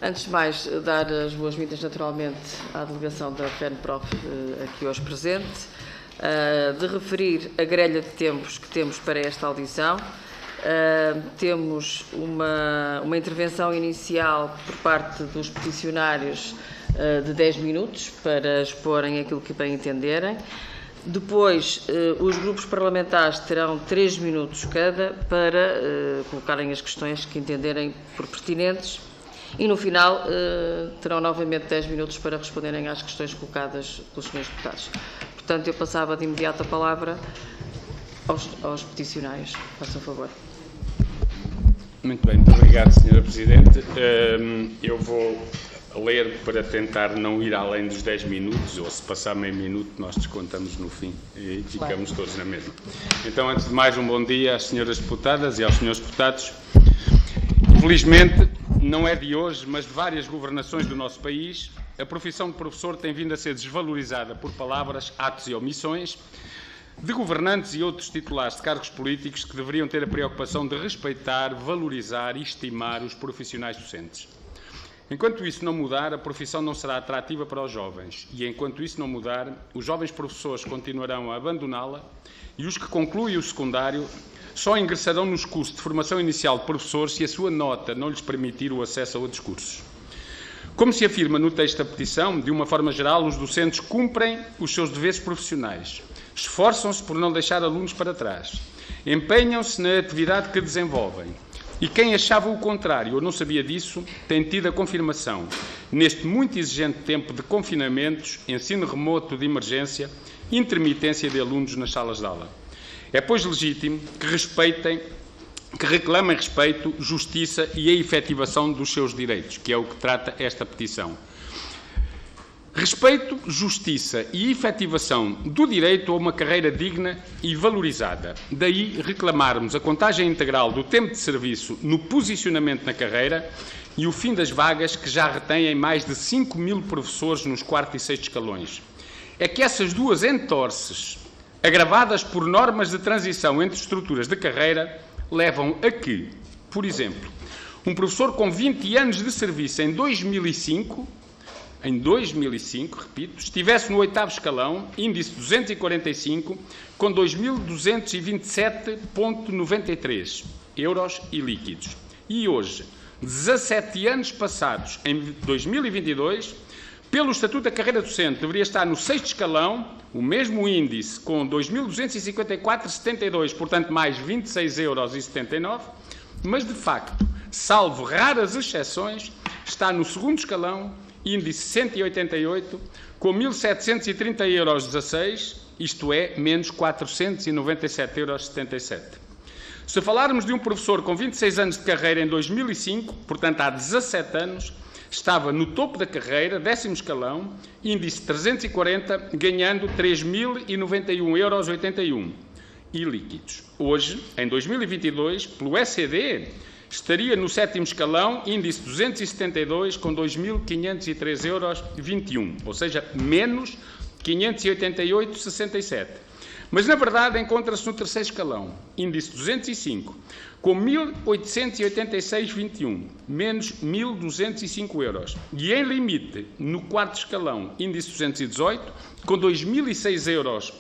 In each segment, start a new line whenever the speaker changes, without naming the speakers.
Antes de mais, dar as boas-vindas naturalmente à delegação da FENPROF aqui hoje presente, de referir a grelha de tempos que temos para esta audição. Temos uma intervenção inicial por parte dos peticionários de 10 minutos para exporem aquilo que bem entenderem. Depois, os grupos parlamentares terão 3 minutos cada para colocarem as questões que entenderem por pertinentes e, no final, terão novamente 10 minutos para responderem às questões colocadas pelos senhores deputados. Portanto, eu passava de imediato a palavra aos peticionários. Façam favor.
Muito bem, muito obrigado, Sra. Presidente. Eu vou ler para tentar não ir além dos 10 minutos, ou se passar meio minuto, nós descontamos no fim e ficamos todos na mesma. Então, antes de mais, um bom dia às senhoras deputadas e aos senhores deputados. Infelizmente, não é de hoje, mas de várias governações do nosso país, a profissão de professor tem vindo a ser desvalorizada por palavras, atos e omissões de governantes e outros titulares de cargos políticos que deveriam ter a preocupação de respeitar, valorizar e estimar os profissionais docentes. Enquanto isso não mudar, a profissão não será atrativa para os jovens e, enquanto isso não mudar, os jovens professores continuarão a abandoná-la e os que concluem o secundário só ingressarão nos cursos de formação inicial de professores se a sua nota não lhes permitir o acesso a outros cursos. Como se afirma no texto da petição, de uma forma geral, os docentes cumprem os seus deveres profissionais, esforçam-se por não deixar alunos para trás, empenham-se na atividade que desenvolvem. E quem achava o contrário ou não sabia disso, tem tido a confirmação, neste muito exigente tempo de confinamentos, ensino remoto de emergência, intermitência de alunos nas salas de aula. É, pois, legítimo que reclamem respeito, justiça e a efetivação dos seus direitos, que é o que trata esta petição. Respeito, justiça e efetivação do direito a uma carreira digna e valorizada. Daí reclamarmos a contagem integral do tempo de serviço no posicionamento na carreira e o fim das vagas que já retêm mais de 5.000 professores nos 4º e 6º escalões. É que essas duas entorces, agravadas por normas de transição entre estruturas de carreira, levam a que, por exemplo, um professor com 20 anos de serviço em 2005, repito, estivesse no 8º escalão, índice 245, com 2.227,93 euros e líquidos. E hoje, 17 anos passados, em 2022, pelo Estatuto da Carreira Docente, deveria estar no 6º escalão, o mesmo índice, com 2.254,72, portanto, mais 26,79 euros, mas, de facto, salvo raras exceções, está no 2º escalão, índice 188, com 1.730,16 euros, isto é, menos 497,77 euros. Se falarmos de um professor com 26 anos de carreira em 2005, portanto, há 17 anos, estava no topo da carreira, 10º escalão, índice 340, ganhando 3.091,81 euros e líquidos. Hoje, em 2022, pelo ECD, estaria no 7º escalão, índice 272, com 2.503,21 euros, ou seja, menos 588,67. Mas, na verdade, encontra-se no 3º escalão, índice 205, com 1.886,21, menos 1.205 euros. E, em limite, no 4º escalão, índice 218, com 2.006,25 euros,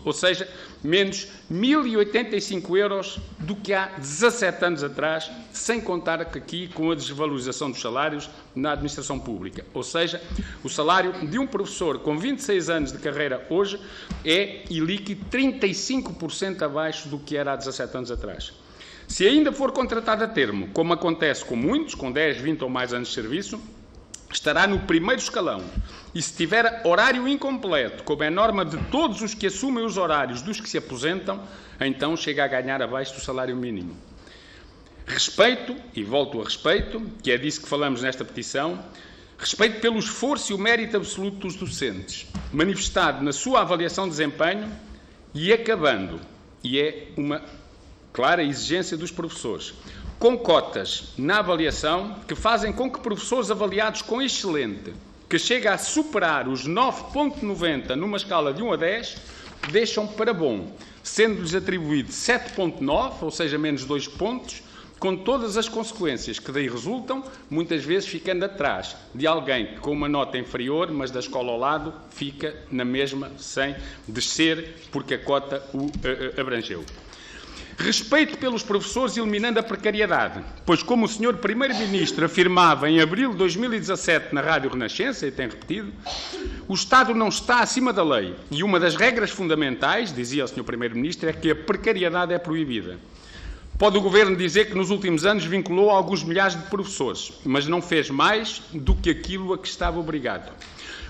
ou seja, menos 1.085 euros do que há 17 anos atrás, sem contar aqui com a desvalorização dos salários na administração pública. Ou seja, o salário de um professor com 26 anos de carreira hoje é, e líquido, 35% abaixo do que era há 17 anos atrás. Se ainda for contratado a termo, como acontece com muitos, com 10, 20 ou mais anos de serviço, estará no 1º escalão. E se tiver horário incompleto, como é norma de todos os que assumem os horários dos que se aposentam, então chega a ganhar abaixo do salário mínimo. Respeito, e volto a respeito, que é disso que falamos nesta petição, respeito pelo esforço e o mérito absoluto dos docentes, manifestado na sua avaliação de desempenho e acabando, e é uma clara exigência dos professores, com cotas na avaliação que fazem com que professores avaliados com excelente, que chega a superar os 9,90 numa escala de 1 a 10, deixam para bom, sendo-lhes atribuído 7,9, ou seja, menos 2 pontos, com todas as consequências que daí resultam, muitas vezes ficando atrás de alguém que com uma nota inferior, mas da escola ao lado, fica na mesma sem descer porque a cota o abrangeu. Respeito pelos professores eliminando a precariedade, pois como o Sr. Primeiro-Ministro afirmava em abril de 2017 na Rádio Renascença, e tem repetido, o Estado não está acima da lei e uma das regras fundamentais, dizia o Sr. Primeiro-Ministro, é que a precariedade é proibida. Pode o Governo dizer que nos últimos anos vinculou alguns milhares de professores, mas não fez mais do que aquilo a que estava obrigado.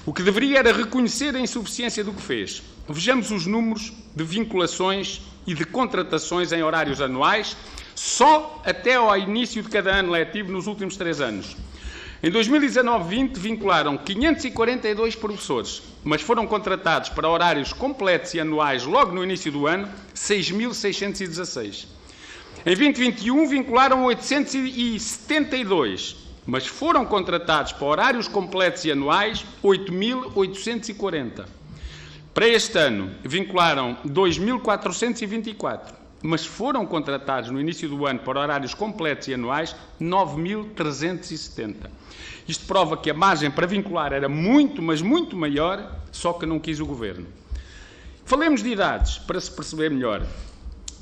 O que deveria era reconhecer a insuficiência do que fez. Vejamos os números de vinculações e de contratações em horários anuais, só até ao início de cada ano letivo nos últimos 3 anos. Em 2019-20 vincularam 542 professores, mas foram contratados para horários completos e anuais logo no início do ano 6.616. Em 2021 vincularam 872, mas foram contratados para horários completos e anuais 8.840. Para este ano, vincularam 2.424, mas foram contratados no início do ano para horários completos e anuais 9.370. Isto prova que a margem para vincular era muito, mas muito maior, só que não quis o Governo. Falemos de idades, para se perceber melhor.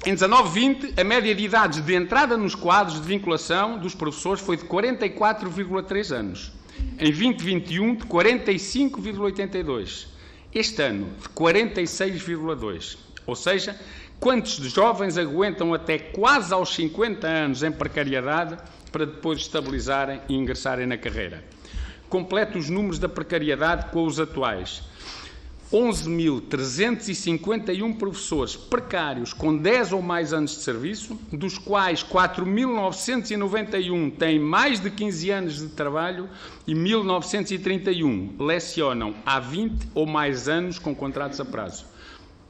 Em 19-20, a média de idades de entrada nos quadros de vinculação dos professores foi de 44,3 anos. Em 2021, de 45,82. Este ano, de 46,2. Ou seja, quantos jovens aguentam até quase aos 50 anos em precariedade para depois estabilizarem e ingressarem na carreira? Completo os números da precariedade com os atuais. 11.351 professores precários com 10 ou mais anos de serviço, dos quais 4.991 têm mais de 15 anos de trabalho e 1.931 lecionam há 20 ou mais anos com contratos a prazo.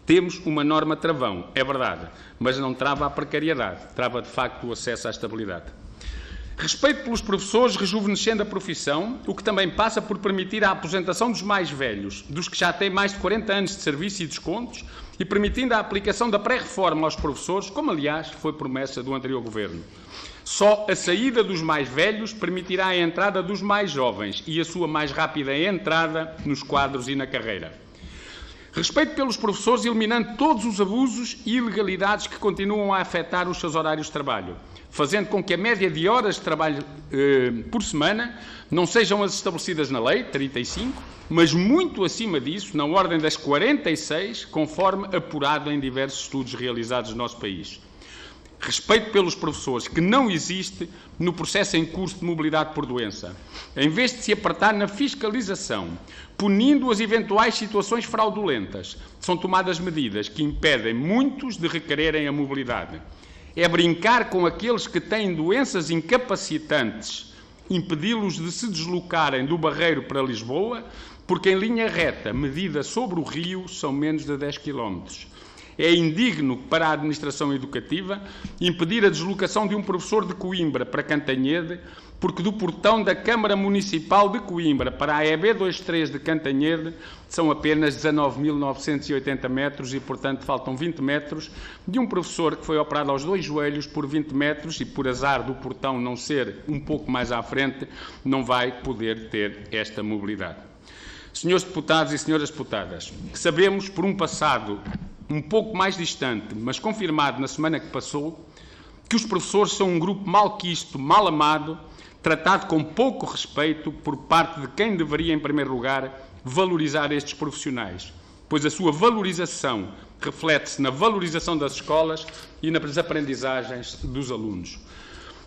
Temos uma norma travão, é verdade, mas não trava a precariedade, trava de facto o acesso à estabilidade. Respeito pelos professores rejuvenescendo a profissão, o que também passa por permitir a aposentação dos mais velhos, dos que já têm mais de 40 anos de serviço e descontos, e permitindo a aplicação da pré-reforma aos professores, como aliás foi promessa do anterior Governo. Só a saída dos mais velhos permitirá a entrada dos mais jovens e a sua mais rápida entrada nos quadros e na carreira. Respeito pelos professores eliminando todos os abusos e ilegalidades que continuam a afetar os seus horários de trabalho, fazendo com que a média de horas de trabalho por semana não sejam as estabelecidas na lei, 35, mas muito acima disso, na ordem das 46, conforme apurado em diversos estudos realizados no nosso país. Respeito pelos professores, que não existe no processo em curso de mobilidade por doença, em vez de se apertar na fiscalização, punindo as eventuais situações fraudulentas, são tomadas medidas que impedem muitos de requererem a mobilidade. É brincar com aqueles que têm doenças incapacitantes, impedi-los de se deslocarem do Barreiro para Lisboa, porque em linha reta, medida sobre o rio, são menos de 10 km. É indigno para a administração educativa impedir a deslocação de um professor de Coimbra para Cantanhede, porque do portão da Câmara Municipal de Coimbra para a EB23 de Cantanhede são apenas 19.980 metros e, portanto, faltam 20 metros de um professor que foi operado aos 2 joelhos por 20 metros e, por azar do portão não ser um pouco mais à frente, não vai poder ter esta mobilidade. Senhores deputados e senhoras deputadas, sabemos por um passado um pouco mais distante, mas confirmado na semana que passou, que os professores são um grupo malquisto, mal amado, tratado com pouco respeito por parte de quem deveria, em primeiro lugar, valorizar estes profissionais, pois a sua valorização reflete-se na valorização das escolas e nas aprendizagens dos alunos.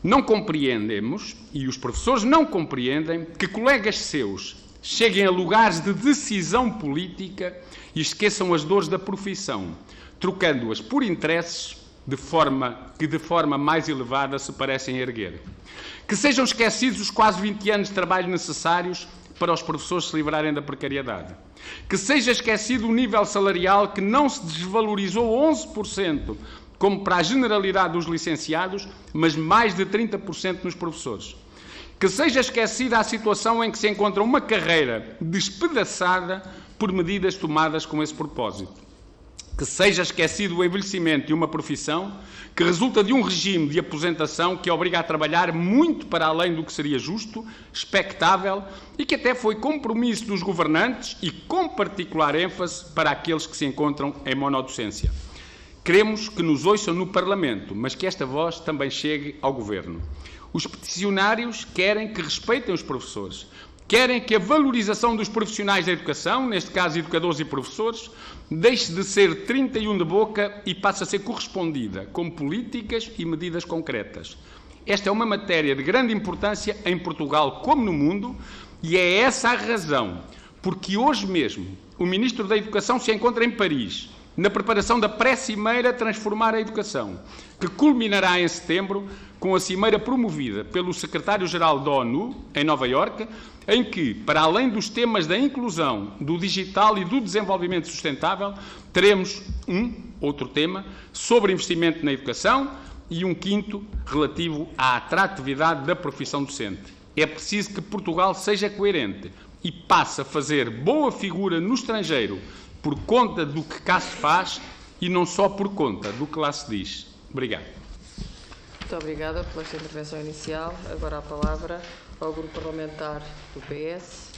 Não compreendemos, e os professores não compreendem, que colegas seus cheguem a lugares de decisão política e esqueçam as dores da profissão, trocando-as por interesses que de forma mais elevada se parecem erguer. Que sejam esquecidos os quase 20 anos de trabalho necessários para os professores se livrarem da precariedade. Que seja esquecido o nível salarial que não se desvalorizou 11%, como para a generalidade dos licenciados, mas mais de 30% nos professores. Que seja esquecida a situação em que se encontra uma carreira despedaçada por medidas tomadas com esse propósito. que seja esquecido o envelhecimento de uma profissão que resulta de um regime de aposentação que obriga a trabalhar muito para além do que seria justo, expectável e que até foi compromisso dos governantes e com particular ênfase para aqueles que se encontram em monodocência. Queremos que nos ouçam no Parlamento, mas que esta voz também chegue ao Governo. Os peticionários querem que respeitem os professores, querem que a valorização dos profissionais da educação, neste caso educadores e professores, deixe de ser 31 de boca e passe a ser correspondida com políticas e medidas concretas. Esta é uma matéria de grande importância em Portugal como no mundo e é essa a razão porque hoje mesmo o Ministro da Educação se encontra em Paris, na preparação da pré-cimeira Transformar a Educação, que culminará em setembro com a cimeira promovida pelo Secretário-Geral da ONU, em Nova Iorque, em que, para além dos temas da inclusão, do digital e do desenvolvimento sustentável, teremos outro tema sobre investimento na educação e um quinto relativo à atratividade da profissão docente. É preciso que Portugal seja coerente e passe a fazer boa figura no estrangeiro por conta do que cá se faz e não só por conta do que lá se diz. Obrigado.
Muito obrigada pela sua intervenção inicial. Agora a palavra ao Grupo Parlamentar do PS.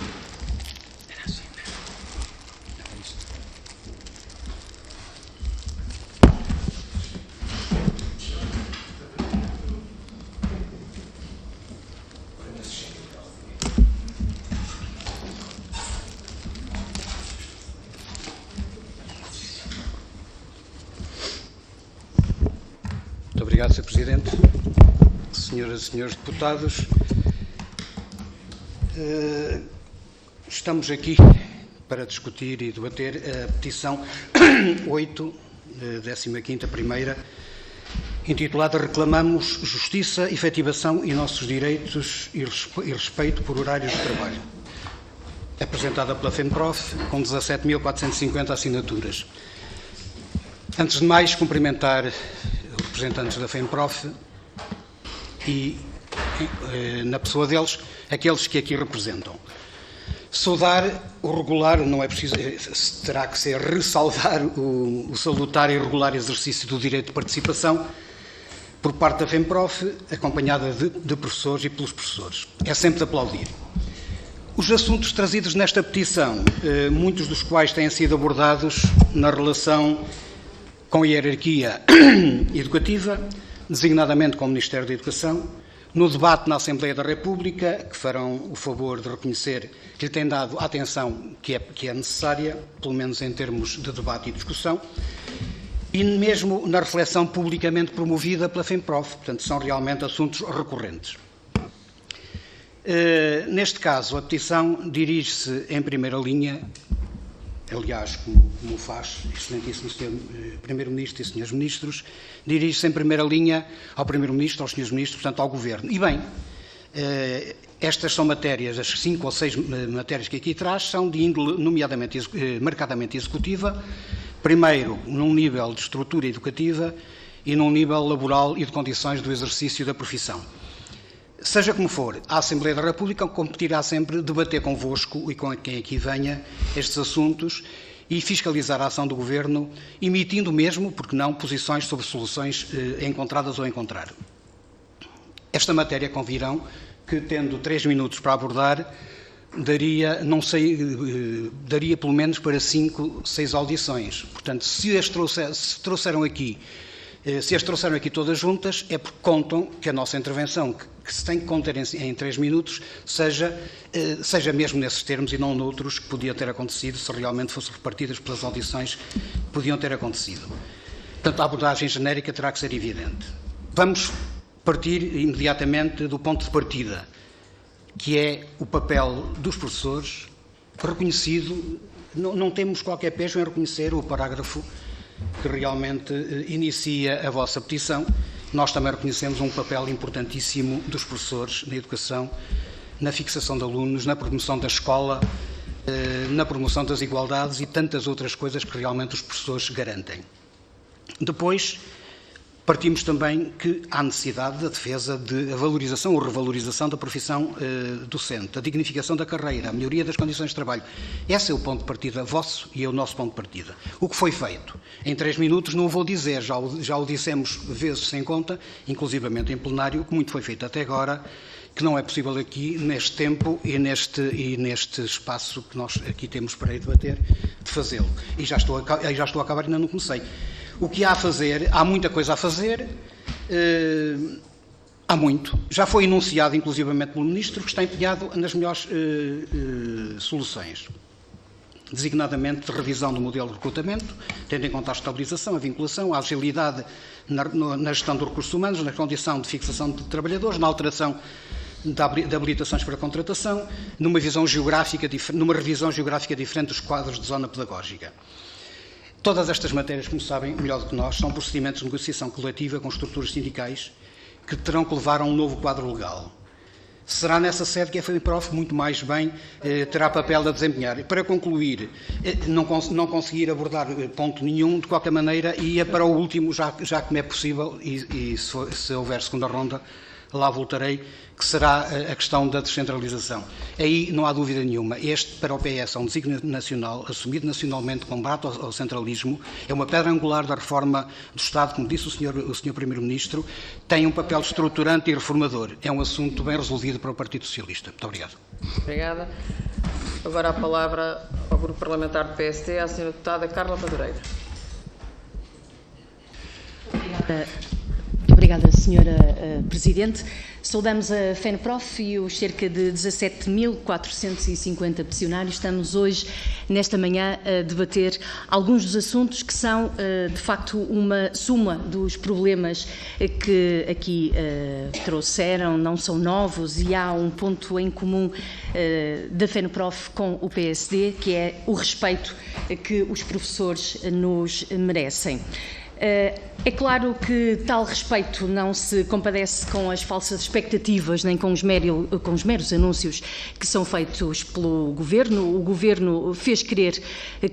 Muito obrigado, Sr. Presidente. Senhoras e senhores deputados, estamos aqui para discutir e debater a petição 8, 15ª primeira, intitulada Reclamamos Justiça, Efetivação e Nossos Direitos e Respeito por Horários de Trabalho, apresentada pela FEMPROF, com 17.450 assinaturas. Antes de mais, cumprimentar os representantes da FEMPROF e, na pessoa deles, aqueles que aqui representam. Saudar o regular, não é preciso, terá que ser ressalvar o salutar e regular exercício do direito de participação por parte da FEMPROF, acompanhada de professores e pelos professores. É sempre de aplaudir. Os assuntos trazidos nesta petição, muitos dos quais têm sido abordados na relação com a hierarquia educativa, designadamente com o Ministério da Educação, no debate na Assembleia da República, que farão o favor de reconhecer que lhe tem dado a atenção que é necessária, pelo menos em termos de debate e discussão, e mesmo na reflexão publicamente promovida pela FEMPROF. Portanto, são realmente assuntos recorrentes. Neste caso, a petição dirige-se em primeira linha, aliás, como faz excelentíssimo Sr. Primeiro-Ministro e Srs. Ministros, dirige-se em primeira linha ao Primeiro-Ministro, aos Srs. Ministros, portanto ao Governo. E bem, estas são matérias, as 5 ou 6 matérias que aqui traz, são de índole marcadamente executiva, primeiro num nível de estrutura educativa e num nível laboral e de condições do exercício da profissão. Seja como for, a Assembleia da República competirá sempre debater convosco e com quem aqui venha estes assuntos e fiscalizar a ação do Governo, emitindo mesmo, porque não, posições sobre soluções encontradas ou encontrar. Esta matéria, convirão que, tendo 3 minutos para abordar, daria pelo menos para 5, 6 audições. Portanto, se as trouxeram aqui todas juntas, é porque contam que a nossa intervenção, que se tem que conter em 3 minutos, seja mesmo nesses termos e não noutros que podia ter acontecido se realmente fossem repartidas pelas audições que podiam ter acontecido. Portanto, a abordagem genérica terá que ser evidente. Vamos partir imediatamente do ponto de partida, que é o papel dos professores, reconhecido, não temos qualquer pejo em reconhecer o parágrafo que realmente inicia a vossa petição. Nós também reconhecemos um papel importantíssimo dos professores na educação, na fixação de alunos, na promoção da escola, na promoção das igualdades e tantas outras coisas que realmente os professores garantem. Depois, Partimos também que há necessidade da defesa da valorização ou revalorização da profissão docente, a dignificação da carreira, a melhoria das condições de trabalho. Esse é o ponto de partida vosso e é o nosso ponto de partida. O que foi feito? Em 3 minutos não o vou dizer, já o dissemos vezes sem conta, inclusivamente em plenário, que muito foi feito até agora, que não é possível aqui, neste tempo e neste espaço que nós aqui temos para debater, de fazê-lo. E já estou a acabar, ainda não comecei. O que há a fazer, há muita coisa a fazer, há muito. Já foi enunciado, inclusivamente, pelo Ministro, que está empenhado nas melhores soluções. Designadamente, de revisão do modelo de recrutamento, tendo em conta a estabilização, a vinculação, a agilidade na gestão dos recursos humanos, na condição de fixação de trabalhadores, na alteração de habilitações para contratação, numa revisão geográfica diferente dos quadros de zona pedagógica. Todas estas matérias, como sabem, melhor do que nós, são procedimentos de negociação coletiva com estruturas sindicais que terão que levar a um novo quadro legal. Será nessa sede que a FENPROF muito mais bem terá papel a desempenhar. Para concluir, não conseguir abordar ponto nenhum, de qualquer maneira, ia para o último, já que me é possível, e se houver segunda ronda, lá voltarei, que será a questão da descentralização. Aí não há dúvida nenhuma. Este, para o PS, é um desígnio nacional, assumido nacionalmente, combate ao centralismo, é uma pedra angular da reforma do Estado, como disse o Sr. Primeiro-Ministro, tem um papel estruturante e reformador. É um assunto bem resolvido para o Partido Socialista. Muito obrigado. Obrigada.
Agora a palavra ao Grupo Parlamentar do PSD, à Sra. Deputada Carla Madureira.
Obrigada, Sra. Presidente. Saudamos a FENPROF e os cerca de 17.450 peticionários. Estamos hoje, nesta manhã, a debater alguns dos assuntos que são, de facto, uma suma dos problemas que aqui trouxeram, não são novos, e há um ponto em comum da FENPROF com o PSD, que é o respeito que os professores nos merecem. É claro que tal respeito não se compadece com as falsas expectativas nem com os meros anúncios que são feitos pelo Governo. O Governo fez crer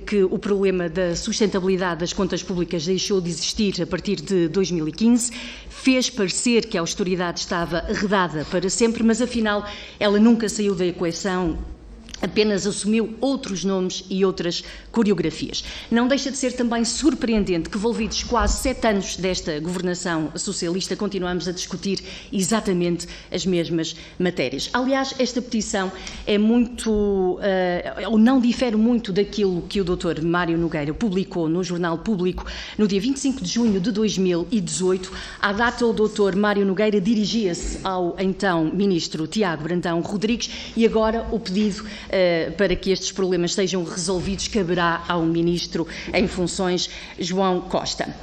que o problema da sustentabilidade das contas públicas deixou de existir a partir de 2015, fez parecer que a austeridade estava arredada para sempre, mas afinal ela nunca saiu da equação, apenas assumiu outros nomes e outras coreografias. Não deixa de ser também surpreendente que, envolvidos quase 7 anos desta governação socialista, continuamos a discutir exatamente as mesmas matérias. Aliás, esta petição é muito, ou não difere muito daquilo que o Dr. Mário Nogueira publicou no Jornal Público no dia 25 de junho de 2018. À data, o Dr. Mário Nogueira dirigia-se ao então Ministro Tiago Brandão Rodrigues e agora o pedido para que estes problemas sejam resolvidos caberá ao Ministro em funções, João Costa.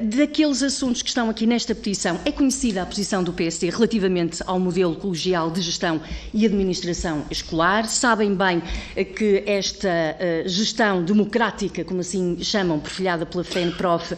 Daqueles assuntos que estão aqui nesta petição, é conhecida a posição do PSD relativamente ao modelo colegial de gestão e administração escolar. Sabem bem que esta gestão democrática, como assim chamam, perfilhada pela FENPROF,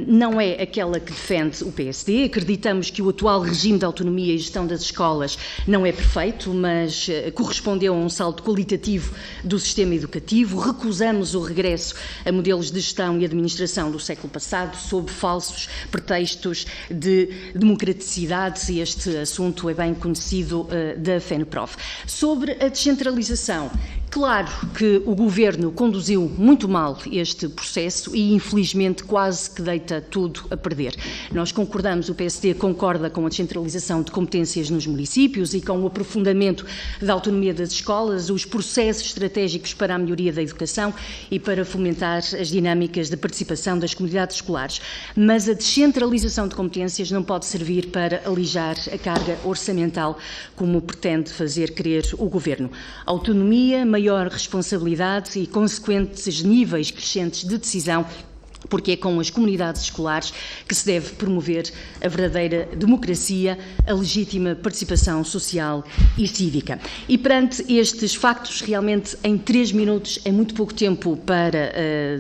não é aquela que defende o PSD. Acreditamos que o atual regime de autonomia e gestão das escolas não é perfeito, mas correspondeu a um salto qualitativo do sistema educativo. Recusamos o regresso a modelos de gestão e administração do século passado, sob falsos pretextos de democraticidade, e este assunto é bem conhecido da FENPROF. Sobre a descentralização, claro que o Governo conduziu muito mal este processo e, infelizmente, quase que deita tudo a perder. Nós concordamos, o PSD concorda com a descentralização de competências nos municípios e com o aprofundamento da autonomia das escolas, os processos estratégicos para a melhoria da educação e para fomentar as dinâmicas de participação das comunidades escolares. Mas a descentralização de competências não pode servir para alijar a carga orçamental, como pretende fazer crer o Governo. Autonomia, maior responsabilidade e consequentes níveis crescentes de decisão, porque é com as comunidades escolares que se deve promover a verdadeira democracia, a legítima participação social e cívica. E perante estes factos, realmente em 3 minutos é muito pouco tempo para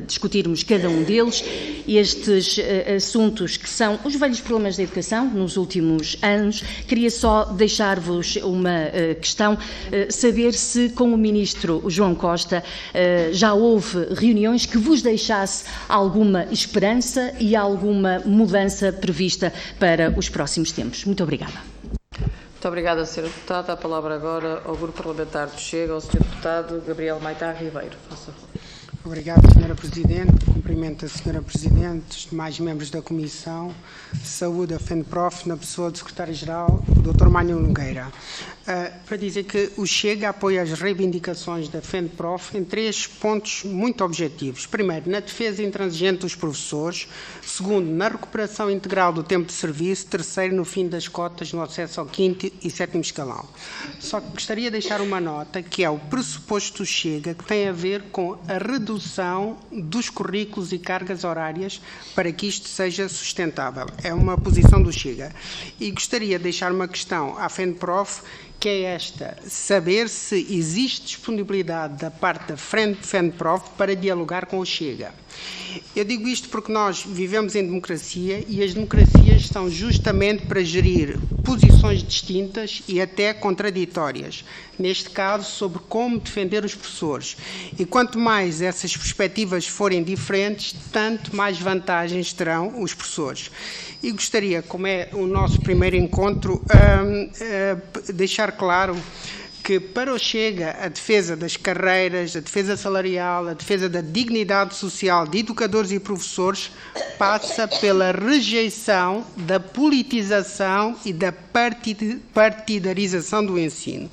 discutirmos cada um deles. Estes assuntos que são os velhos problemas da educação nos últimos anos. Queria só deixar-vos uma questão, saber se com o Ministro João Costa já houve reuniões que vos deixasse alguma alguma esperança e alguma mudança prevista para os próximos tempos. Muito obrigada.
Muito obrigada, Sra. Deputada. A palavra agora ao Grupo Parlamentar do Chega, ao Sr. Deputado Gabriel Maitá Ribeiro. Faça favor.
Obrigado, Sra. Presidente. Cumprimento a Sra. Presidente, os demais membros da Comissão de Saúde, a FENPROF, na pessoa do Secretário-Geral, o Dr. Mário Nogueira. Para dizer que o Chega apoia as reivindicações da FENPROF em 3 pontos muito objetivos. Primeiro, na defesa intransigente dos professores. Segundo, na recuperação integral do tempo de serviço. Terceiro, no fim das cotas no acesso ao 5º e 7º escalão. Só que gostaria de deixar uma nota, que é o pressuposto do Chega, que tem a ver com a redução dos currículos e cargas horárias para que isto seja sustentável. É uma posição do Chega. E gostaria de deixar uma questão à FENPROF, que é esta: saber se existe disponibilidade da parte da FENPROF para dialogar com o Chega. Eu digo isto porque nós vivemos em democracia e as democracias estão justamente para gerir posições distintas e até contraditórias, neste caso sobre como defender os professores. E quanto mais essas perspectivas forem diferentes, tanto mais vantagens terão os professores. E gostaria, como é o nosso primeiro encontro, deixar claro que para o Chega a defesa das carreiras, a defesa salarial, a defesa da dignidade social de educadores e professores passa pela rejeição da politização e da partidarização do ensino.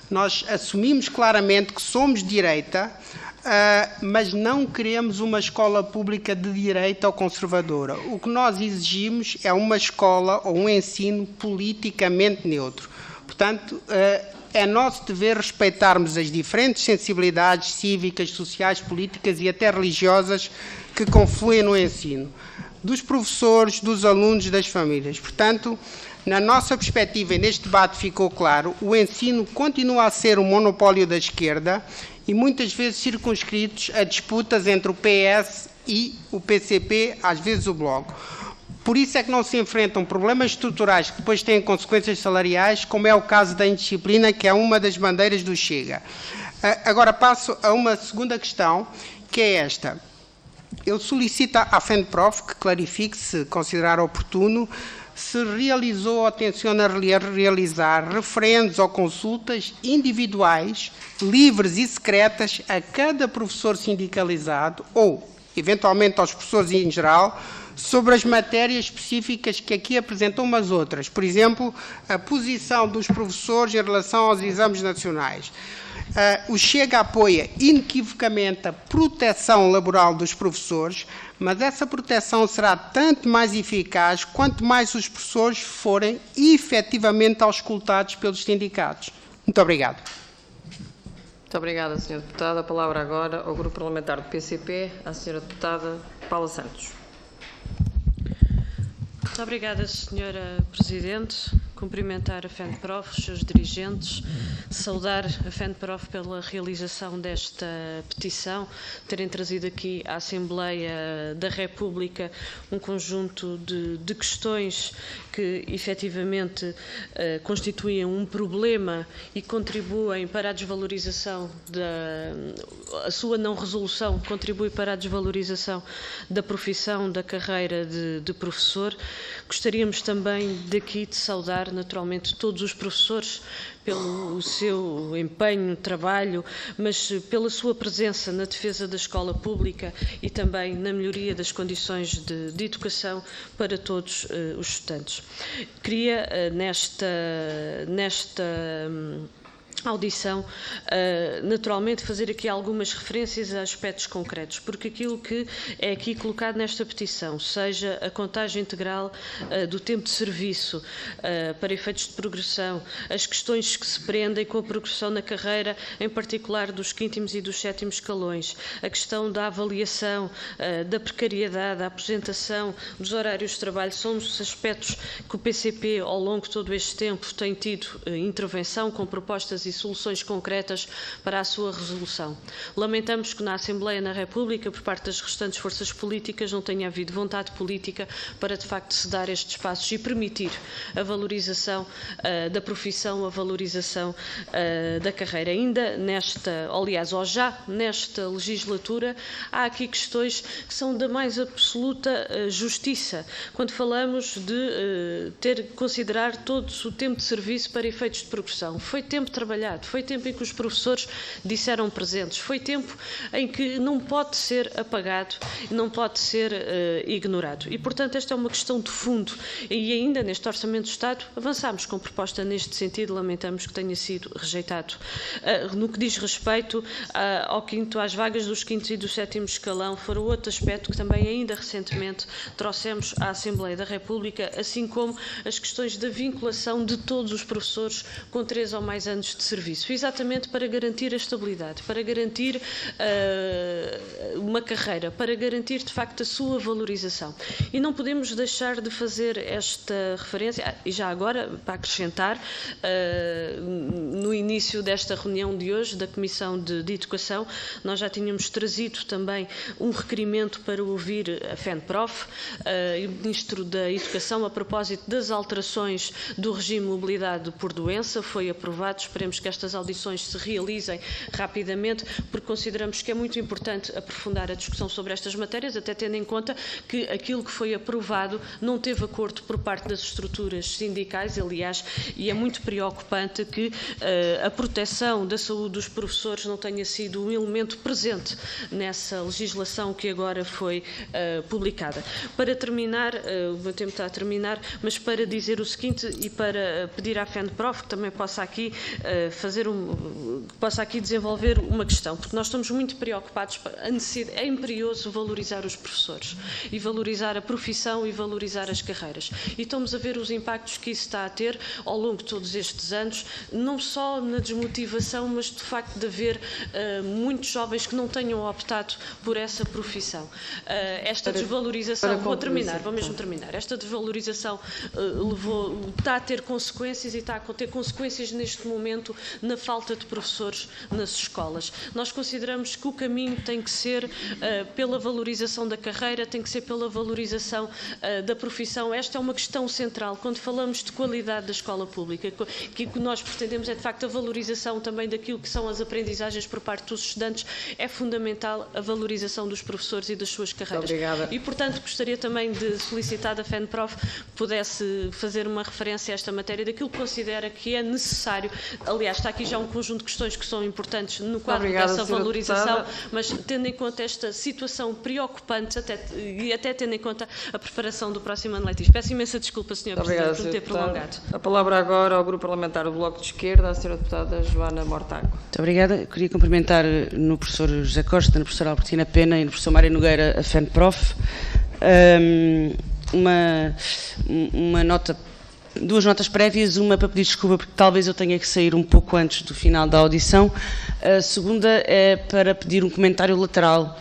Nós assumimos claramente que somos de direita, mas não queremos uma escola pública de direita ou conservadora. O que nós exigimos é uma escola ou um ensino politicamente neutro. Portanto, é nosso dever respeitarmos as diferentes sensibilidades cívicas, sociais, políticas e até religiosas que confluem no ensino, dos professores, dos alunos, das famílias. Portanto, na nossa perspectiva, e neste debate ficou claro, o ensino continua a ser um monopólio da esquerda e muitas vezes circunscritos a disputas entre o PS e o PCP, às vezes o Bloco. Por isso é que não se enfrentam problemas estruturais que depois têm consequências salariais, como é o caso da indisciplina, que é uma das bandeiras do Chega. Agora passo a uma segunda questão, que é esta. Eu solicito à FENPROF que clarifique, se considerar oportuno, se realizou ou tenciona realizar referendos ou consultas individuais, livres e secretas a cada professor sindicalizado ou, eventualmente, aos professores em geral, sobre as matérias específicas que aqui apresentam umas outras. Por exemplo, a posição dos professores em relação aos exames nacionais. O Chega apoia inequivocamente a proteção laboral dos professores, mas essa proteção será tanto mais eficaz quanto mais os professores forem efetivamente auscultados pelos sindicatos. Muito obrigado.
Muito obrigada, Sra. Deputada. A palavra agora ao Grupo Parlamentar do PCP, à Sra. Deputada Paula Santos.
Muito obrigada, Sra. Presidente. Cumprimentar a FENPROF, os seus dirigentes, saudar a FENPROF pela realização desta petição, terem trazido aqui à Assembleia da República um conjunto de questões que efetivamente constituem um problema e contribuem para a desvalorização a sua não resolução contribui para a desvalorização da profissão, da carreira de professor. Gostaríamos também daqui de saudar naturalmente todos os professores pelo seu empenho, trabalho, mas pela sua presença na defesa da escola pública e também na melhoria das condições de educação para todos os estudantes. Queria, nesta audição, naturalmente fazer aqui algumas referências a aspectos concretos, porque aquilo que é aqui colocado nesta petição, seja a contagem integral do tempo de serviço para efeitos de progressão, as questões que se prendem com a progressão na carreira, em particular dos 5º e dos 7º escalões, a questão da avaliação, da precariedade, da aposentação, dos horários de trabalho, são os aspectos que o PCP, ao longo de todo este tempo, tem tido intervenção com propostas e soluções concretas para a sua resolução. Lamentamos que na Assembleia da República, por parte das restantes forças políticas, não tenha havido vontade política para, de facto, se dar estes passos e permitir a valorização da profissão, a valorização da carreira. Ainda nesta, aliás, ou já nesta legislatura, há aqui questões que são da mais absoluta justiça, quando falamos de considerar todo o tempo de serviço para efeitos de progressão. Foi tempo trabalhado, foi tempo em que os professores disseram presentes, foi tempo em que não pode ser apagado, não pode ser ignorado. E, portanto, esta é uma questão de fundo. E ainda neste Orçamento do Estado avançámos com proposta neste sentido, lamentamos que tenha sido rejeitado. No que diz respeito às vagas dos 5º e do 7º escalão, foi outro aspecto que também ainda recentemente trouxemos à Assembleia da República, assim como as questões da vinculação de todos os professores com 3 ou mais anos de serviço, exatamente para garantir a estabilidade, para garantir uma carreira, para garantir de facto a sua valorização. E não podemos deixar de fazer esta referência, e já agora, para acrescentar, no início desta reunião de hoje da Comissão de Educação, nós já tínhamos trazido também um requerimento para ouvir a FENPROF e o Ministro da Educação a propósito das alterações do regime de mobilidade por doença. Foi aprovado, esperemos que estas audições se realizem rapidamente, porque consideramos que é muito importante aprofundar a discussão sobre estas matérias, até tendo em conta que aquilo que foi aprovado não teve acordo por parte das estruturas sindicais, aliás, e é muito preocupante que a proteção da saúde dos professores não tenha sido um elemento presente nessa legislação que agora foi publicada. Para terminar, o meu tempo está a terminar, mas para dizer o seguinte e para pedir à FENPROF que também possa aqui desenvolver uma questão, porque nós estamos muito preocupados, é imperioso valorizar os professores e valorizar a profissão e valorizar as carreiras. E estamos a ver os impactos que isso está a ter ao longo de todos estes anos, não só na desmotivação, mas de facto de haver muitos jovens que não tenham optado por essa profissão. Esta desvalorização, vou mesmo terminar, esta desvalorização está a ter consequências e está a ter consequências neste momento na falta de professores nas escolas. Nós consideramos que o caminho tem que ser pela valorização da carreira, tem que ser pela valorização da profissão. Esta é uma questão central. Quando falamos de qualidade da escola pública, que o que nós pretendemos é de facto a valorização também daquilo que são as aprendizagens por parte dos estudantes, é fundamental a valorização dos professores e das suas carreiras.
Obrigada.
E, portanto, gostaria também de solicitar da FENPROF que pudesse fazer uma referência a esta matéria, daquilo que considera que é necessário. Aliás, está aqui já um conjunto de questões que são importantes no quadro dessa valorização, mas tendo em conta esta situação preocupante, até tendo em conta a preparação do próximo ano letivo. Peço imensa desculpa, Sr. Presidente, por ter prolongado.
A palavra agora ao Grupo Parlamentar do Bloco de Esquerda, à Sra. Deputada Joana Mortágua.
Muito obrigada. Eu queria cumprimentar no professor José Costa, na professora Albertina Pena e no professor Mário Nogueira a FENPROF. Duas notas prévias, uma para pedir desculpa porque talvez eu tenha que sair um pouco antes do final da audição. A segunda é para pedir um comentário lateral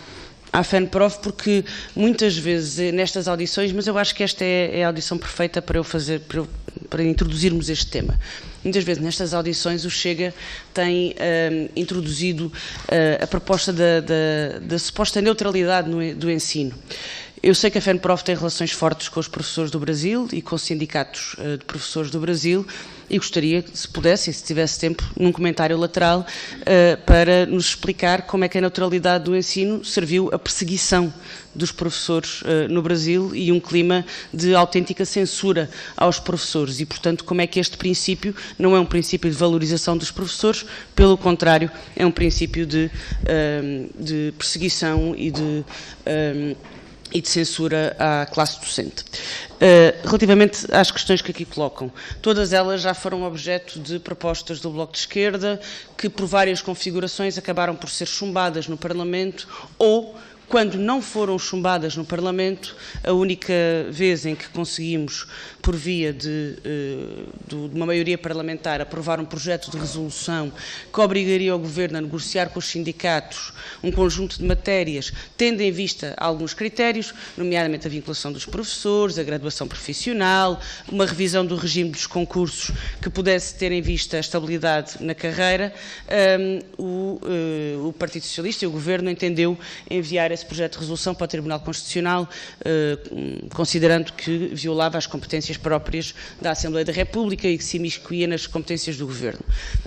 à FENPROF, porque muitas vezes nestas audições, mas eu acho que esta é a audição perfeita para introduzirmos este tema. Muitas vezes nestas audições o Chega tem introduzido a proposta da suposta neutralidade do ensino. Eu sei que a FENPROF tem relações fortes com os professores do Brasil e com os sindicatos de professores do Brasil e gostaria, se pudesse e se tivesse tempo, num comentário lateral, para nos explicar como é que a neutralidade do ensino serviu à perseguição dos professores no Brasil e um clima de autêntica censura aos professores e, portanto, como é que este princípio não é um princípio de valorização dos professores, pelo contrário, é um princípio de perseguição e de censura à classe docente. Relativamente às questões que aqui colocam, todas elas já foram objeto de propostas do Bloco de Esquerda que, por várias configurações, acabaram por ser chumbadas no Parlamento ou, quando não foram chumbadas no Parlamento, a única vez em que conseguimos, por via de uma maioria parlamentar, aprovar um projeto de resolução que obrigaria o Governo a negociar com os sindicatos um conjunto de matérias, tendo em vista alguns critérios, nomeadamente a vinculação dos professores, a graduação profissional, uma revisão do regime dos concursos que pudesse ter em vista a estabilidade na carreira, o Partido Socialista e o Governo entendeu enviar esse projeto de resolução para o Tribunal Constitucional, considerando que violava as competências próprias da Assembleia da República e que se imiscuía nas competências do Governo.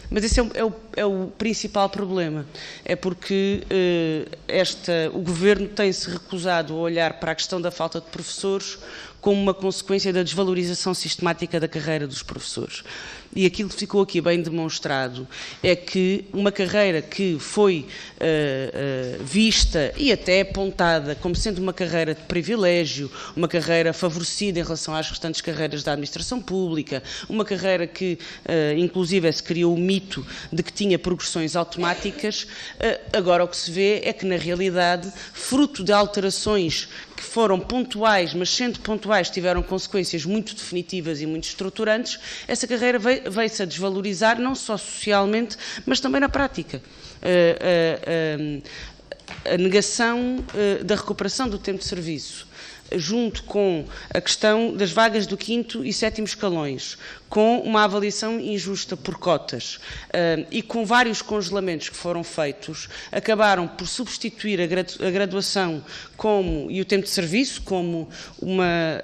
Mas esse é o principal problema, é porque o Governo tem-se recusado a olhar para a questão da falta de professores como uma consequência da desvalorização sistemática da carreira dos professores. E aquilo que ficou aqui bem demonstrado é que uma carreira que foi vista e até apontada como sendo uma carreira de privilégio, uma carreira favorecida em relação às restantes carreiras da administração pública, uma carreira que, inclusive, se criou o mito de que tinha progressões automáticas, agora o que se vê é que, na realidade, fruto de alterações que foram pontuais, mas sendo pontuais tiveram consequências muito definitivas e muito estruturantes, essa carreira veio-se a desvalorizar não só socialmente, mas também na prática. A negação da recuperação do tempo de serviço, junto com a questão das vagas do 5º e 7º escalões, com uma avaliação injusta por cotas e com vários congelamentos que foram feitos, acabaram por substituir a graduação e o tempo de serviço como uma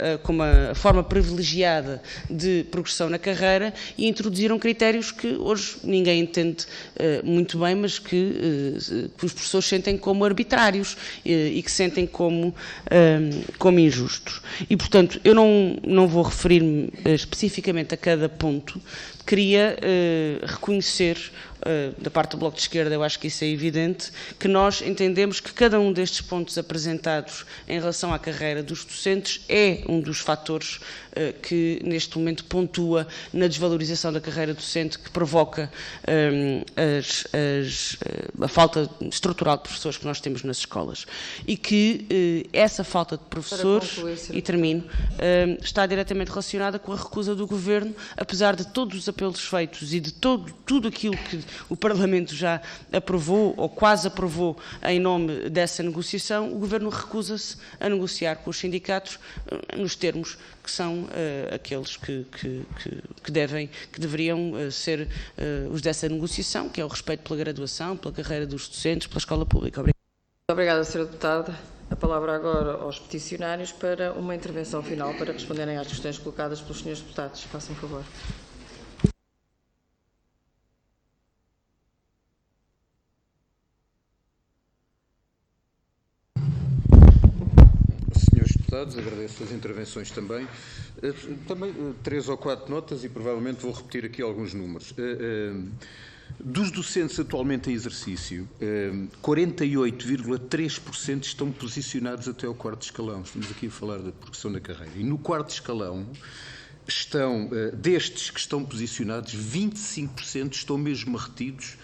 forma privilegiada de progressão na carreira e introduziram critérios que hoje ninguém entende muito bem, mas que os professores sentem como arbitrários e que sentem como injustos. E, portanto, eu não vou referir-me especificamente a cada ponto, queria reconhecer, da parte do Bloco de Esquerda, eu acho que isso é evidente, que nós entendemos que cada um destes pontos apresentados em relação à carreira dos docentes é um dos fatores que neste momento pontua na desvalorização da carreira docente, que provoca a falta estrutural de professores que nós temos nas escolas. E que essa falta de professores, e termino, está diretamente relacionada com a recusa do Governo, apesar de todos os apelos feitos e de tudo aquilo que o Parlamento já aprovou, ou quase aprovou, em nome dessa negociação, o Governo recusa-se a negociar com os sindicatos nos termos que são aqueles que deveriam ser os dessa negociação, que é o respeito pela graduação, pela carreira dos docentes, pela escola pública. Obrigada.
Obrigada, Sra. Deputada. A palavra agora aos peticionários para uma intervenção final para responderem às questões colocadas pelos senhores deputados. Façam favor.
Agradeço as intervenções também. Também 3 ou 4 notas e provavelmente vou repetir aqui alguns números. Dos docentes atualmente em exercício, 48,3% estão posicionados até ao 4º escalão. Estamos aqui a falar da progressão da carreira. E no 4º escalão, destes que estão posicionados, 25% estão mesmo retidos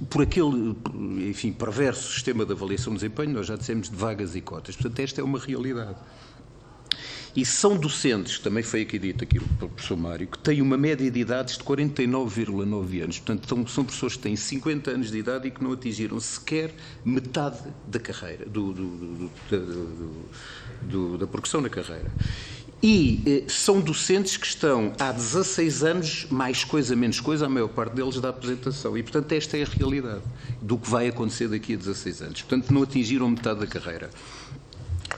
por aquele, enfim, perverso sistema de avaliação de desempenho. Nós já dissemos de vagas e cotas. Portanto, esta é uma realidade. E são docentes, também foi aqui dito aqui pelo professor Mário, que têm uma média de idades de 49,9 anos. Portanto, são pessoas que têm 50 anos de idade e que não atingiram sequer metade da carreira, da progressão na carreira. E são docentes que estão há 16 anos, mais coisa, menos coisa, a maior parte deles da apresentação. E, portanto, esta é a realidade do que vai acontecer daqui a 16 anos. Portanto, não atingiram metade da carreira.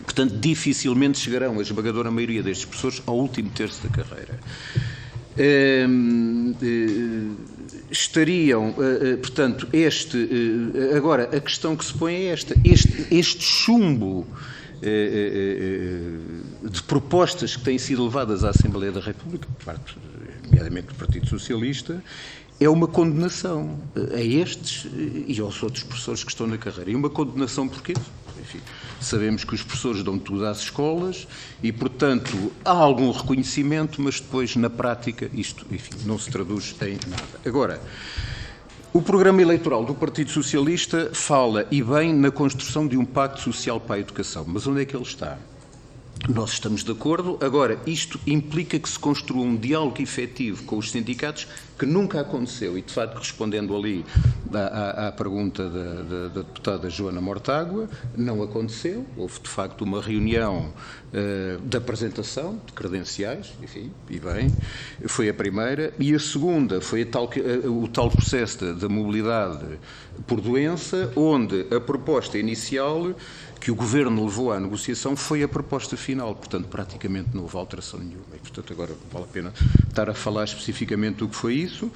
Portanto, dificilmente chegarão a esmagadora maioria destes professores ao último terço da carreira. Portanto, agora, a questão que se põe é esta. Este chumbo de propostas que têm sido levadas à Assembleia da República, por parte, nomeadamente do Partido Socialista, é uma condenação a estes e aos outros professores que estão na carreira. E uma condenação porquê? Enfim, sabemos que os professores dão tudo às escolas e, portanto, há algum reconhecimento, mas depois, na prática, isto, enfim, não se traduz em nada. Agora, O programa eleitoral do Partido Socialista fala, e bem, na construção de um pacto social para a educação. Mas onde é que ele está? Nós estamos de acordo. Agora, isto implica que se construa um diálogo efetivo com os sindicatos, que nunca aconteceu. E, de facto, respondendo ali à pergunta da deputada Joana Mortágua, não aconteceu. Houve, de facto, uma reunião de apresentação de credenciais, enfim, e bem, foi a primeira. E a segunda foi o tal processo da mobilidade por doença, onde a proposta inicial que o Governo levou à negociação foi a proposta final, portanto, praticamente não houve alteração nenhuma. E, portanto, agora vale a pena estar a falar especificamente do que foi isso.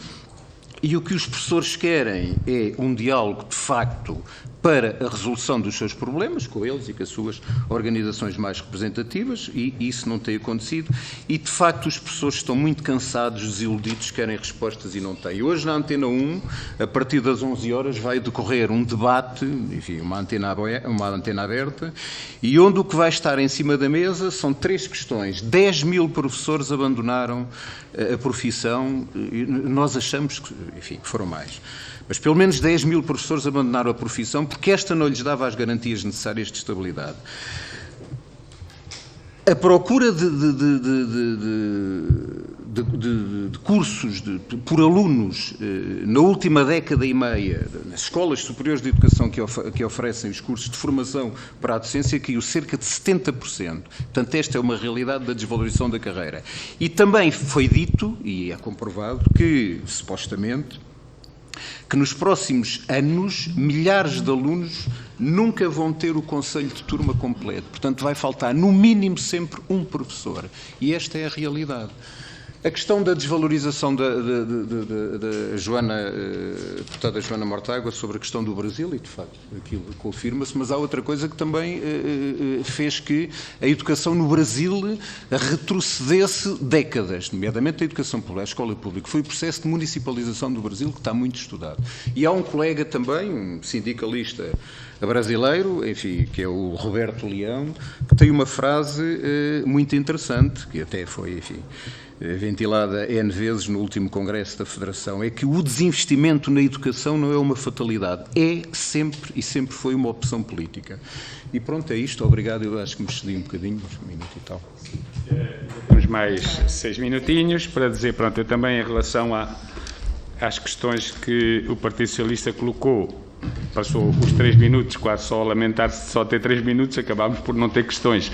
E o que os professores querem é um diálogo, de facto, para a resolução dos seus problemas, com eles e com as suas organizações mais representativas, e isso não tem acontecido. E, de facto, os professores estão muito cansados, desiludidos, querem respostas e não têm. Hoje, na Antena 1, a partir das 11 horas, vai decorrer um debate, enfim, uma antena aberta, e onde o que vai estar em cima da mesa são 3 questões. 10 mil professores abandonaram a profissão, e nós achamos que, enfim, que foram mais. Mas pelo menos 10 mil professores abandonaram a profissão porque esta não lhes dava as garantias necessárias de estabilidade. A procura de cursos por alunos na última década e meia, nas escolas superiores de educação que oferecem os cursos de formação para a docência, caiu cerca de 70%. Portanto, esta é uma realidade da desvalorização da carreira. E também foi dito, e é comprovado, que, supostamente, que nos próximos anos milhares de alunos nunca vão ter o conselho de turma completo. Portanto, vai faltar no mínimo sempre um professor. E esta é a realidade. A questão da desvalorização da deputada Joana Mortágua sobre a questão do Brasil, e de facto aquilo confirma-se, mas há outra coisa que também fez que a educação no Brasil retrocedesse décadas, nomeadamente a educação pública, a escola pública. Foi o processo de municipalização do Brasil que está muito estudado. E há um colega também, um sindicalista brasileiro, enfim, que é o Roberto Leão, que tem uma frase muito interessante, que até foi, enfim, ventilada N vezes no último Congresso da Federação, é que o desinvestimento na educação não é uma fatalidade, é sempre e sempre foi uma opção política. E pronto, é isto. Obrigado. Eu acho que me excedi um bocadinho, mas 1 minuto e tal.
Temos mais 6 minutinhos para dizer, pronto, eu também em relação às questões que o Partido Socialista colocou, passou os 3 minutos, quase só a lamentar-se de só ter 3 minutos, acabámos por não ter questões.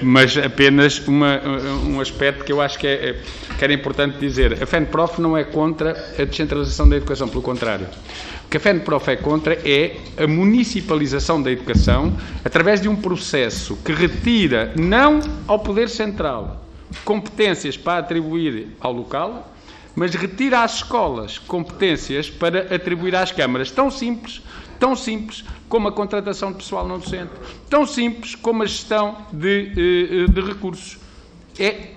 Mas apenas um aspecto que eu acho que era importante dizer. A FENPROF não é contra a descentralização da educação, pelo contrário. O que a FENPROF é contra é a municipalização da educação através de um processo que retira, não ao Poder Central, competências para atribuir ao local, mas retira às escolas competências para atribuir às câmaras. Tão simples como a contratação de pessoal não docente, tão simples como a gestão de recursos.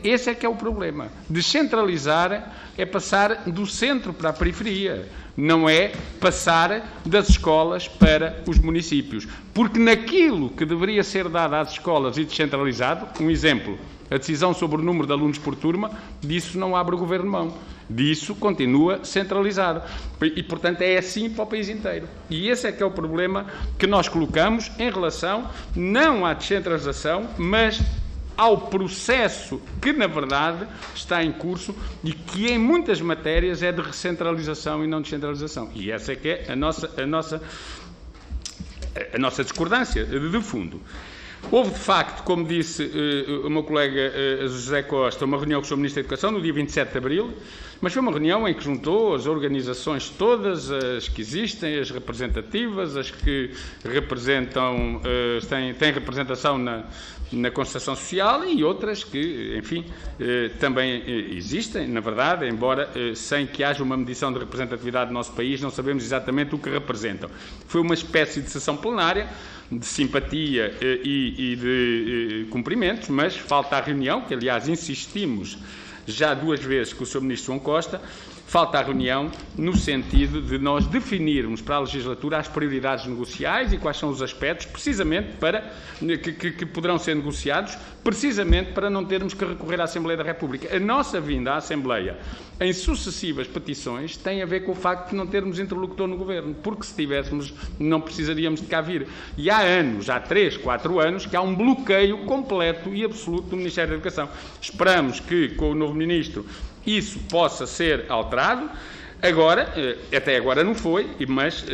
Esse é que é o problema. Descentralizar é passar do centro para a periferia, não é passar das escolas para os municípios. Porque naquilo que deveria ser dado às escolas e descentralizado, um exemplo, a decisão sobre o número de alunos por turma, disso não abre o Governo mão. Disso continua centralizado. E, portanto, é assim para o país inteiro. E esse é que é o problema que nós colocamos em relação, não à descentralização, mas ao processo que, na verdade, está em curso e que, em muitas matérias, é de recentralização e não descentralização. E essa é que é a nossa discordância de fundo. Houve, de facto, como disse o meu colega José Costa, uma reunião com o Sr. Ministro da Educação no dia 27 de abril, mas foi uma reunião em que juntou as organizações todas, as que existem, as representativas, as que representam, têm representação na concertação social e outras que, enfim, também existem, na verdade, embora sem que haja uma medição de representatividade do nosso país, não sabemos exatamente o que representam. Foi uma espécie de sessão plenária, de simpatia e de cumprimentos, mas falta a reunião, que aliás insistimos já 2 vezes com o Sr. Ministro João Costa, falta a reunião no sentido de nós definirmos para a legislatura as prioridades negociais e quais são os aspectos, precisamente para que poderão ser negociados, precisamente para não termos que recorrer à Assembleia da República. A nossa vinda à Assembleia em sucessivas petições tem a ver com o facto de não termos interlocutor no Governo, porque se tivéssemos não precisaríamos de cá vir. E há anos, há 3, 4 anos, que há um bloqueio completo e absoluto do Ministério da Educação. Esperamos que, com o novo Ministro, isso possa ser alterado. Agora, até agora não foi, mas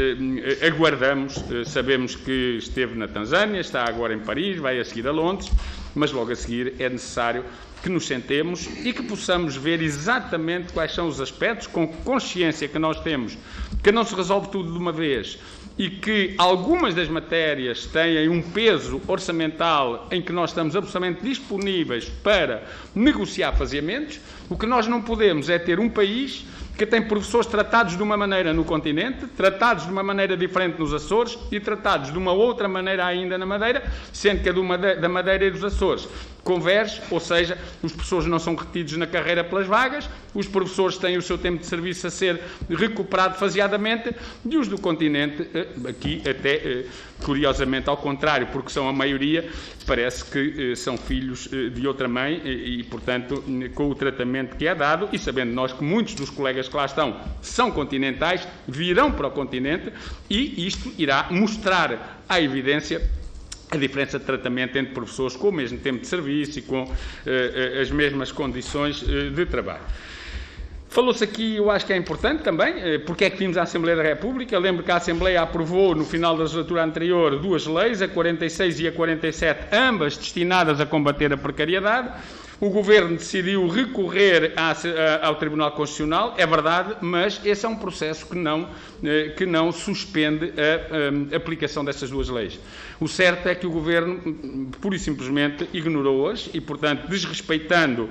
aguardamos, sabemos que esteve na Tanzânia, está agora em Paris, vai a seguir a Londres, mas logo a seguir é necessário que nos sentemos e que possamos ver exatamente quais são os aspectos, com consciência que nós temos, que não se resolve tudo de uma vez e que algumas das matérias têm um peso orçamental em que nós estamos absolutamente disponíveis para negociar faziamentos. O que nós não podemos é ter um país que tem professores tratados de uma maneira no continente, tratados de uma maneira diferente nos Açores e tratados de uma outra maneira ainda na Madeira, sendo que a da Madeira e dos Açores converge, ou seja, os professores não são retidos na carreira pelas vagas, os professores têm o seu tempo de serviço a ser recuperado faseadamente e os do continente, aqui até curiosamente ao contrário, porque são a maioria, parece que são filhos de outra mãe e, portanto, com o tratamento que é dado e sabendo nós que muitos dos colegas que lá estão são continentais, virão para o continente e isto irá mostrar à evidência a diferença de tratamento entre professores com o mesmo tempo de serviço e com as mesmas condições de trabalho. Falou-se aqui, eu acho que é importante também, porque é que vimos à Assembleia da República. Eu lembro que a Assembleia aprovou no final da legislatura anterior 2 leis, a 46 e a 47, ambas destinadas a combater a precariedade. O Governo decidiu recorrer ao Tribunal Constitucional, é verdade, mas esse é um processo que não suspende a aplicação dessas 2 leis. O certo é que o Governo, pura e simplesmente, ignorou-as e, portanto, desrespeitando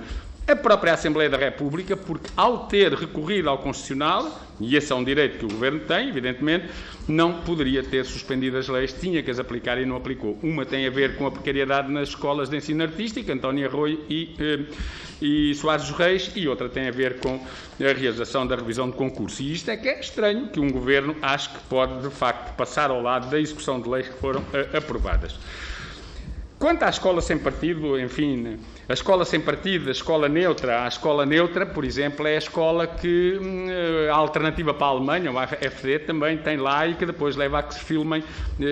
a própria Assembleia da República, porque ao ter recorrido ao Constitucional, e esse é um direito que o Governo tem, evidentemente, não poderia ter suspendido as leis, tinha que as aplicar e não aplicou. Uma tem a ver com a precariedade nas escolas de ensino artístico, António Arroio e Soares dos Reis, e outra tem a ver com a realização da revisão de concurso. E isto é que é estranho, que um Governo ache que pode, de facto, passar ao lado da execução de leis que foram aprovadas. Quanto à escola sem partido, enfim, a escola sem partido, a escola neutra, por exemplo, é a escola que a alternativa para a Alemanha, o AfD, também tem lá e que depois leva a que se filmem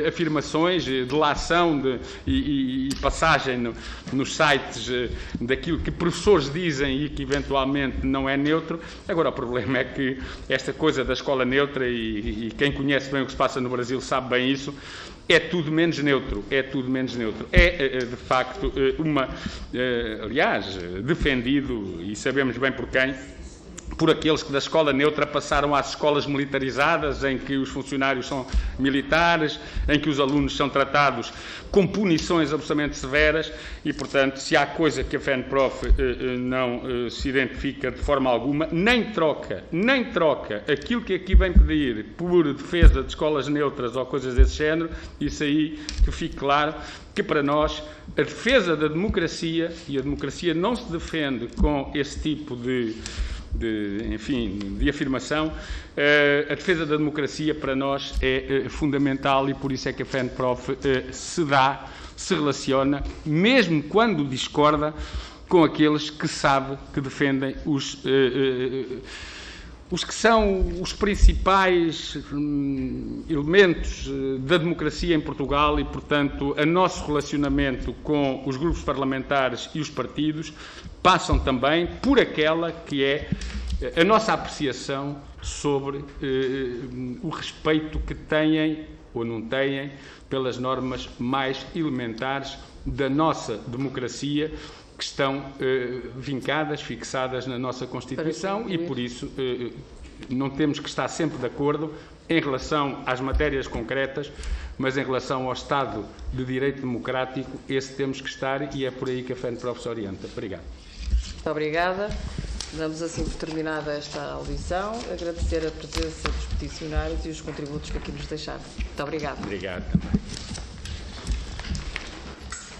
afirmações, delação e passagem nos sites daquilo que professores dizem e que eventualmente não é neutro. Agora, o problema é que esta coisa da escola neutra, e quem conhece bem o que se passa no Brasil sabe bem isso, é tudo menos neutro, É, de facto, aliás, defendido, e sabemos bem por quem, por aqueles que da escola neutra passaram às escolas militarizadas, em que os funcionários são militares, em que os alunos são tratados com punições absolutamente severas e, portanto, se há coisa que a FENPROF não se identifica de forma alguma, nem troca aquilo que aqui vem pedir por defesa de escolas neutras ou coisas desse género, isso aí que fique claro que para nós a defesa da democracia, e a democracia não se defende com esse tipo de afirmação, a defesa da democracia para nós é fundamental e por isso é que a FENPROF se relaciona, mesmo quando discorda, com aqueles que sabe que defendem os que são os principais elementos da democracia em Portugal e, portanto, o nosso relacionamento com os grupos parlamentares e os partidos passam também por aquela que é a nossa apreciação sobre o respeito que têm ou não têm pelas normas mais elementares da nossa democracia, que estão vincadas, fixadas na nossa Constituição e, por isso, não temos que estar sempre de acordo em relação às matérias concretas, mas em relação ao Estado de Direito Democrático, esse temos que estar e é por aí que a FENPROF se orienta. Obrigado.
Muito obrigada. Damos assim por terminada esta audição. Agradecer a presença dos peticionários e os contributos que aqui nos deixaram. Muito obrigada.
Obrigado também.